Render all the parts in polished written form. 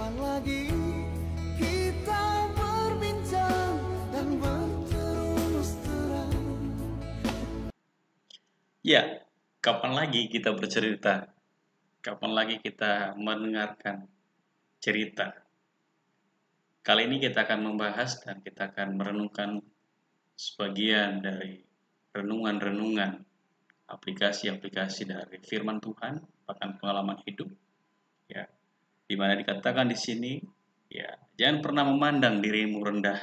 Kapan lagi kita berbincang dan berterus terang? Ya, kapan lagi kita bercerita? Kapan lagi kita mendengarkan cerita? Kali ini kita akan membahas dan kita akan merenungkan sebagian dari renungan-renungan aplikasi-aplikasi dari firman Tuhan, bahkan pengalaman hidup, ya, di mana dikatakan di sini, ya, jangan pernah memandang dirimu rendah.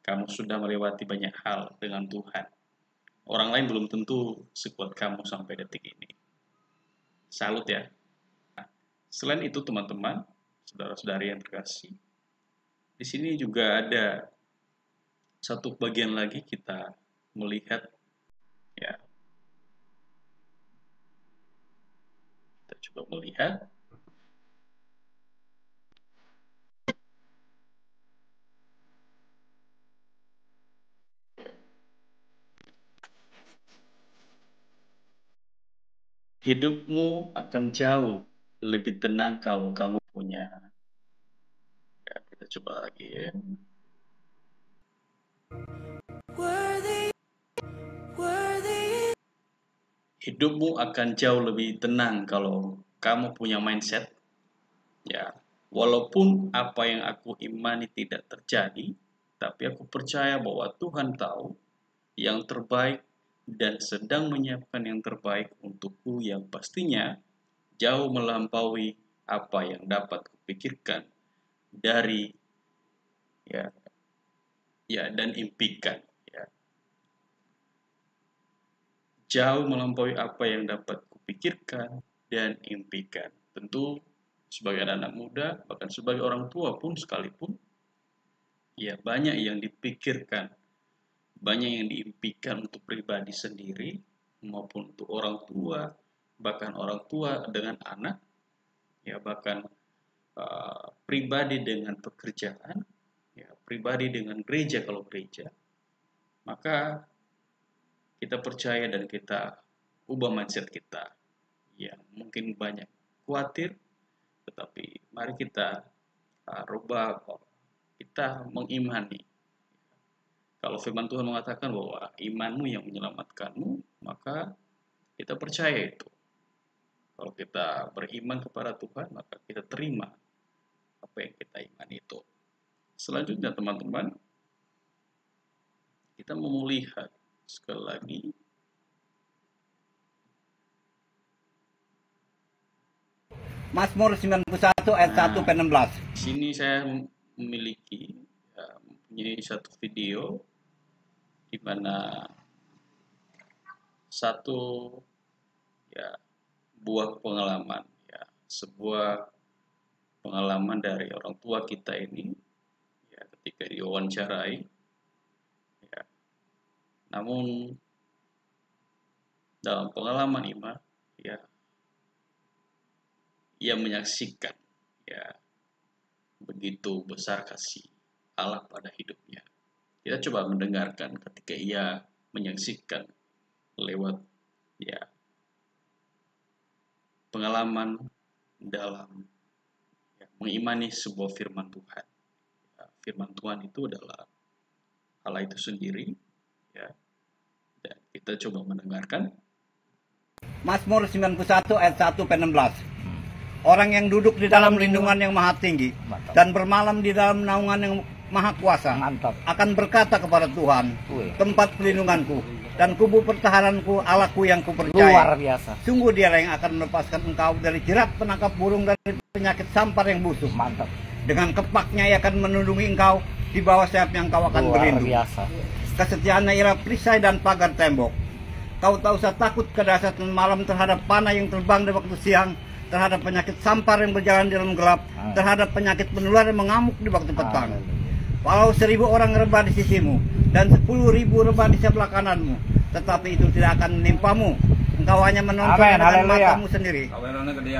Kamu sudah melewati banyak hal dengan Tuhan. Orang lain belum tentu sekuat kamu sampai detik ini. Salut ya. Nah, selain itu teman-teman, saudara-saudari yang terkasih, di sini juga ada satu bagian lagi kita melihat, ya. Kita coba melihat. Hidupmu akan jauh lebih tenang kalau kamu punya. Ya, kita coba lagi ya. Hidupmu akan jauh lebih tenang kalau kamu punya mindset, ya, walaupun apa yang aku imani tidak terjadi, tapi aku percaya bahwa Tuhan tahu yang terbaik dan sedang menyiapkan yang terbaik untukku yang pastinya jauh melampaui apa yang dapat kupikirkan dari ya dan impikan, ya. Jauh melampaui apa yang dapat kupikirkan dan impikan. Tentu sebagai anak muda, bahkan sebagai orang tua pun sekalipun, ya, banyak yang dipikirkan, banyak yang diimpikan untuk pribadi sendiri maupun untuk orang tua, bahkan orang tua dengan anak, ya, bahkan pribadi dengan pekerjaan, ya, pribadi dengan gereja kalau gereja. Maka kita percaya dan kita ubah mindset kita yang mungkin banyak khawatir, tetapi mari kita rubah, kita mengimani. Kalau firman Tuhan mengatakan bahwa imanmu yang menyelamatkanmu, maka kita percaya itu. Kalau kita beriman kepada Tuhan, maka kita terima apa yang kita imani itu. Selanjutnya teman-teman, kita mau melihat sekali lagi Mazmur 91 ayat 1 sampai 16. Di sini saya memiliki mempunyai satu video di mana satu, ya, buah pengalaman, ya, sebuah pengalaman dari orang tua kita ini, ya, ketika diwawancarai, ya, namun dalam pengalaman iman, ya, ia menyaksikan, ya, begitu besar kasih Allah pada hidupnya. Kita coba mendengarkan ketika ia menyaksikan lewat, ya, pengalaman dalam, ya, mengimani sebuah firman Tuhan. Ya, firman Tuhan itu adalah Allah itu sendiri, ya. Dan kita coba mendengarkan. Mazmur 91 ayat 1 sampai 16. Orang yang duduk di dalam lindungan yang maha tinggi dan bermalam di dalam naungan yang maha kuasa akan berkata kepada Tuhan, tempat pelindunganku dan kubu pertahananku, Allahku yang kupercaya. Luar biasa. Sungguh dialah yang akan melepaskan engkau dari jerat penangkap burung, dari penyakit sampar yang busuk. Mantap. Dengan kepaknya ia akan melindungi engkau, di bawah sayapnya engkau akan berlindung. Biasa. Kesetiaannya ialah perisai dan pagar tembok. Kau tak usah takut ke dahsyatan malam, terhadap panah yang terbang di waktu siang, terhadap penyakit sampar yang berjalan di dalam gelap, terhadap penyakit menular yang mengamuk di waktu petang. Walau 1000 orang rebah di sisimu dan 10.000 rebah di sebelah kananmu, tetapi itu tidak akan menimpamu. Engkau hanya menonton dengan matamu sendiri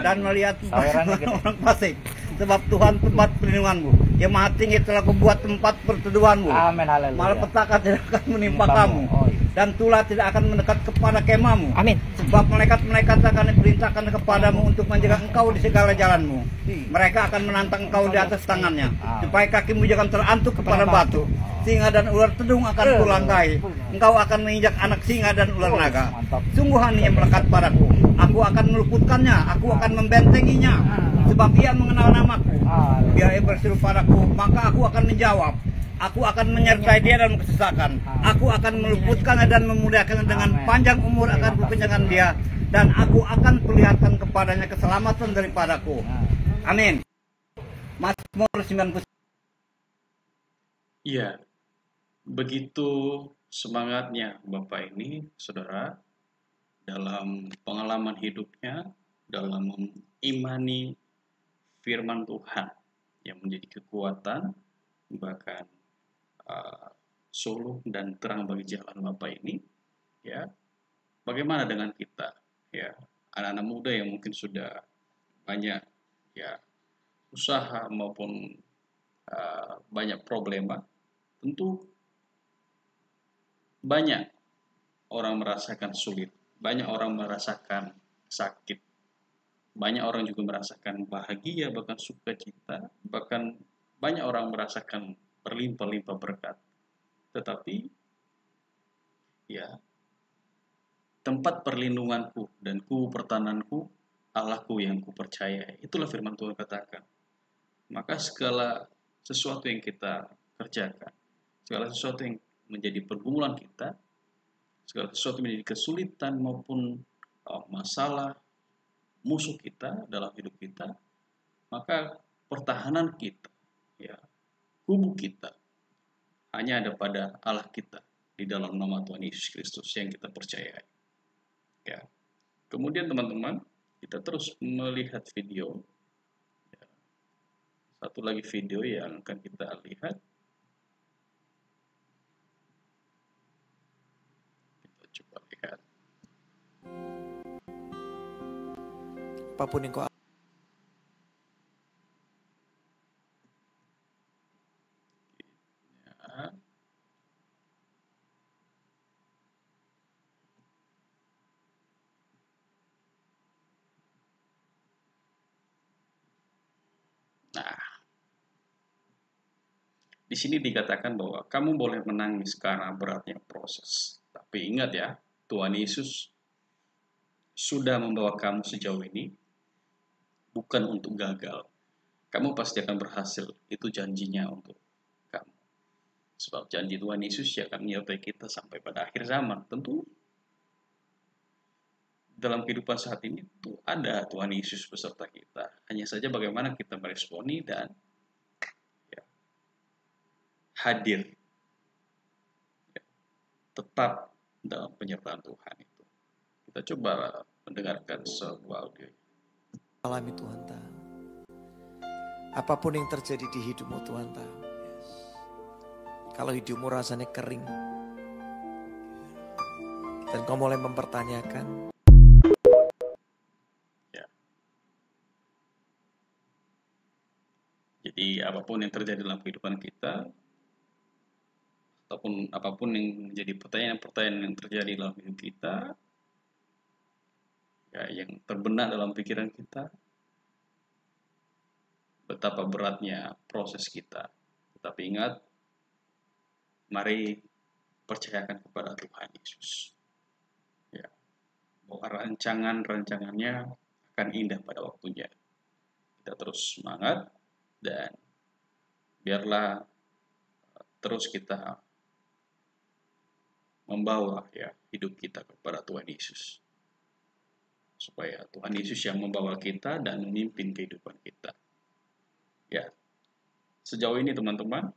dan melihat orang fasik. Sebab Tuhan tempat perlindunganmu, yang maha tinggi telah kubuat tempat perteduhanmu. Malapetaka tidak akan menimpa kamu, dan tulah tidak akan mendekat kepada kemahmu. Amin. Sebab malaikat-malaikat akan diperintahkan kepadamu untuk menjaga engkau di segala jalanmu. Mereka akan menantang engkau di atas tangannya, supaya kakimu jangan terantuk kepada batu. Singa dan ular tedung akan kulangkai. Engkau akan menginjak anak singa dan ular naga. Sungguh haninya melekat padaku. Aku akan meluputkannya, aku akan membentenginya. Sebab ia mengenal namaku. Dia berseru padaku, maka aku akan menjawab. Aku akan menyertai dia dalam kesesakan. Aku akan meluputkannya dan memuliakannya. Dengan panjang umur akan kukenyangkan dia, dan aku akan perlihatkan kepadanya keselamatan daripadaku. Amin. Mazmur 90. Iya, begitu semangatnya Bapak ini, saudara, dalam pengalaman hidupnya, dalam mengimani firman Tuhan yang menjadi kekuatan, bahkan suluh dan terang bagi jalan Bapak ini, ya. Bagaimana dengan kita, ya, anak-anak muda yang mungkin sudah banyak, ya, usaha maupun banyak problema, tentu banyak orang merasakan sulit, banyak orang merasakan sakit, banyak orang juga merasakan bahagia, bahkan sukacita, bahkan banyak orang merasakan berlimpah-limpah berkat. Tetapi ya, tempat perlindunganku dan kubu pertananku, Allahku yang kupercayai. Itulah firman Tuhan katakan. Maka segala sesuatu yang kita kerjakan, segala sesuatu yang menjadi pergumulan kita, segala sesuatu yang menjadi kesulitan maupun masalah musuh kita dalam hidup kita, maka pertahanan kita, ya, kubu kita hanya ada pada Allah kita di dalam nama Tuhan Yesus Kristus yang kita percayai. Ya. Kemudian teman-teman, kita terus melihat video. Ya. Satu lagi video yang akan kita lihat. Kita coba lihat. Apapun yang kau Nah, di sini dikatakan bahwa kamu boleh menangis karena beratnya proses. Tapi ingat ya, Tuhan Yesus sudah membawa kamu sejauh ini bukan untuk gagal. Kamu pasti akan berhasil. Itu janjinya untuk kamu. Sebab janji Tuhan Yesus akan menyertai kita sampai pada akhir zaman. Tentu dalam kehidupan saat ini tuh ada Tuhan Yesus beserta kita. Hanya saja bagaimana kita meresponi dan ya, hadir, ya, tetap dalam penyertaan Tuhan itu. Kita coba mendengarkan sebuah audio. alami, Tuhan tahu. Apapun yang terjadi di hidupmu, Tuhan tahu. Kalau hidupmu rasanya kering dan kau mulai mempertanyakan, jadi apapun yang terjadi dalam kehidupan kita, ataupun apapun yang menjadi pertanyaan-pertanyaan yang terjadi dalam hidup kita, ya, yang terbenak dalam pikiran kita, betapa beratnya proses kita. Tetapi ingat, mari percayakan kepada Tuhan Yesus. Ya, bahwa rancangannya akan indah pada waktunya. Kita terus semangat dan biarlah terus kita membawa, ya, hidup kita kepada Tuhan Yesus. Supaya Tuhan Yesus yang membawa kita dan memimpin kehidupan kita. Ya, sejauh ini teman-teman,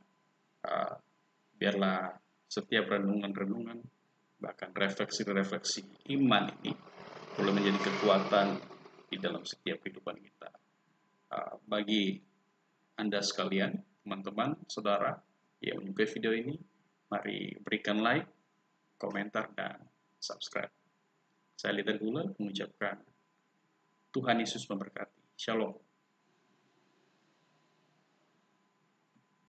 biarlah setiap renungan-renungan, bahkan refleksi-refleksi iman ini boleh menjadi kekuatan di dalam setiap kehidupan kita. Bagi Anda sekalian, teman-teman, saudara yang menyukai video ini, mari berikan like, komentar, dan subscribe. Saya Lidan Gula mengucapkan Tuhan Yesus memberkati. Shalom.